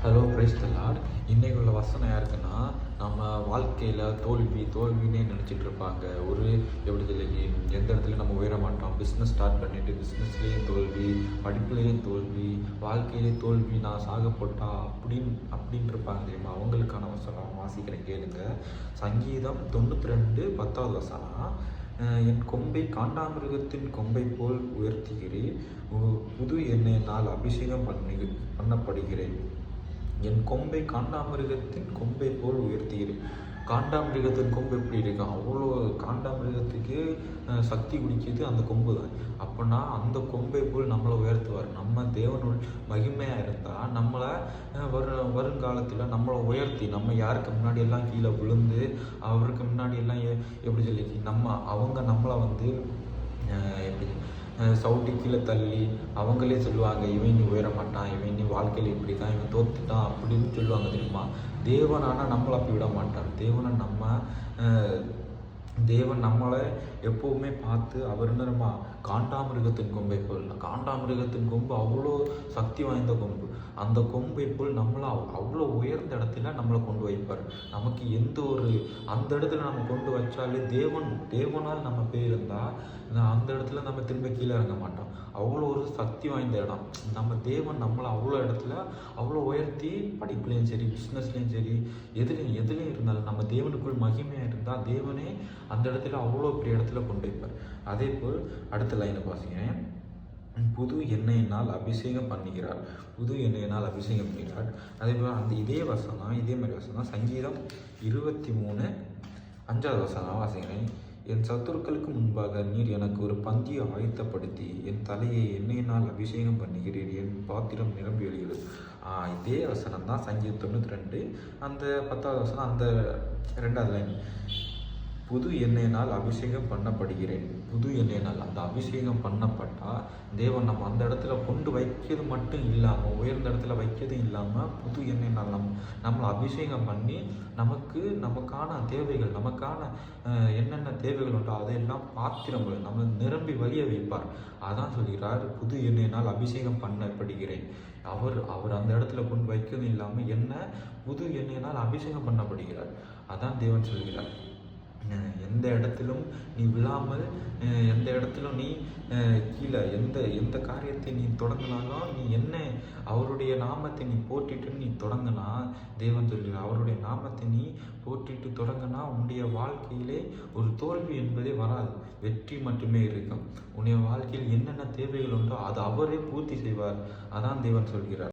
Hello praise the Lord. இன்றைக்கு உள்ள வசனம் யாருக்குன்னா, நம்ம வாழ்க்கையில் தோல்வின்னே நினச்சிட்டு இருப்பாங்க. எப்படி சொல்லி எந்த இடத்துல நம்ம உயர மாட்டோம், பிஸ்னஸ் ஸ்டார்ட் பண்ணிவிட்டு பிஸ்னஸ்லேயும் தோல்வி, படிப்புலேயும் தோல்வி, வாழ்க்கையிலேயே தோல்வி, நான் சாகப்போட்டா அப்படின்னு இருப்பாங்க தெரியுமா. அவங்களுக்கான வசனம் வாசிக்கிறேன் கேளுங்க. சங்கீதம் 92:10 வசனம். என் கொம்பை காண்டாமிருகத்தின் கொம்பை போல் உயர்த்துகிறேன், புது எண்ணெயினால் அபிஷேகம் பண்ணப்படுகிறேன். என் கொம்பை காண்டாமிருகத்தின் கொம்பை போல் உயர்த்துகிறேன். காண்டாமிருகத்தின் கொம்பு எப்படி இருக்கும்? அவ்வளோ காண்டாமிருகத்துக்கு சக்தி குடிக்கிறது அந்த கொம்பு தான். அப்படின்னா அந்த கொம்பை போல் நம்மளை உயர்த்துவார். நம்ம தேவனுள் மகிமையாக இருந்தால் நம்மளை வருங்காலத்தில் நம்மளை உயர்த்தி, நம்ம யாருக்கு முன்னாடி எல்லாம் கீழே விழுந்து அவருக்கு முன்னாடி எல்லாம் எப்படி சொல்லி அவங்க நம்மளை எப்படி சவுட்டி கீழே தள்ளி அவங்களே சொல்லுவாங்க, இவன் நீ உயர மாட்டான், இவன் நீ வாழ்க்கையில் இப்படி தான், இவன் தோத்துட்டான் அப்படின்னு சொல்லுவாங்க தெரியுமா. தேவனானால் நம்மளை அப்படி விட மாட்டார். தேவன் நம்மளை எப்போவுமே பார்த்து அவர் என்னமா காண்டாமிருகத்தின் கொம்பை போல். காண்டாமிருகத்தின் கொம்பு அவ்வளோ சக்தி வாய்ந்த கொம்பு. அந்த கொம்பை போல் நம்மளை அவ்வளோ உயர்ந்த இடத்துல நம்மளை கொண்டு வைப்பார். நமக்கு அந்த இடத்துல நம்ம கொண்டு வச்சாலே தேவனால் நம்ம பேர் இருந்தால் அந்த இடத்துல நம்ம திரும்ப கீழே இறங்க மாட்டோம். அவ்வளோ ஒரு சக்தி வாய்ந்த இடம். தேவன் நம்மளை அவ்வளோ இடத்துல அவ்வளோ உயர்த்தி, படிப்புலேயும் சரி பிஸ்னஸ்லேயும் சரி எதுலேயும் இருந்தாலும் நம்ம தேவனுக்குள் மகிமையாக இருந்தால் தேவனே அந்த இடத்துல அவ்வளோ பெரிய இடத்துல கொண்டு வைப்பார். அதே போல் அடுத்த லைனை வாசிக்கிறேன். புது எண்ணெயினால் அபிஷேகம் பண்ணுகிறார், புது எண்ணெயினால் அபிஷேகம் பண்ணுகிறார். அதே போல் இதே மாதிரி வசனம் சங்கீதம் 23:5 வசனம் வாசிக்கிறேன். என் சத்துருக்களுக்கு முன்பாக நீர் எனக்கு ஒரு பந்தியை ஆயத்தப்படுத்தி என் தலையை எண்ணெயினால் அபிஷேகம் பண்ணுகிறீர், என் பாத்திரம் நிரம்பி எழுகிறது. இதே வசனம் தான் சங்கீதம் 92 அந்த 10வது வசனம், அந்த 2வது லைன். புது எண்ணெயினால் அபிஷேகம் பண்ணப்படுகிறேன். புது எண்ணெயினால் அந்த அபிஷேகம் பண்ணப்பட்டால் தேவன் நம்ம அந்த இடத்துல கொண்டு வைக்கிறது மட்டும் இல்லாமல், உயர்ந்த இடத்துல வைக்கிறதும் இல்லாமல், புது எண்ணெயினால் நம்மளை அபிஷேகம் பண்ணி நமக்கான தேவைகள், நமக்கான என்னென்ன தேவைகள் உண்டோ அதையெல்லாம் பாத்திரங்கள் நம்ம நிரம்பி வழிய வைப்பார். அதான் சொல்கிறார், புது எண்ணெயினால் அபிஷேகம் பண்ணப்படுகிறேன். அவர் அந்த இடத்துல கொண்டு வைக்கிறதும் இல்லாமல் என்ன புது எண்ணெயினால் அபிஷேகம் பண்ணப்படுகிறார். அதான் தேவன் சொல்கிறார். எந்த இடத்திலும் நீ விழாமல், எந்த இடத்திலும் நீ கீழே எந்த காரியத்தை நீ தொடங்கினாலும் நீ அவருடைய நாமத்தை நீ போட்டிட்டு நீ தொடங்கினா, தேவன் சொல்கிறார், அவருடைய நாமத்தை நீ போட்டிட்டு தொடங்கினா உன்னுடைய வாழ்க்கையிலே ஒரு தோல்வி என்பதே வராது, வெற்றி மட்டுமே இருக்கும். உன்னுடைய வாழ்க்கையில் என்னென்ன தேவைகள் உண்டோ அது அவரே பூர்த்தி செய்வார். அதான் தேவன் சொல்கிறார்.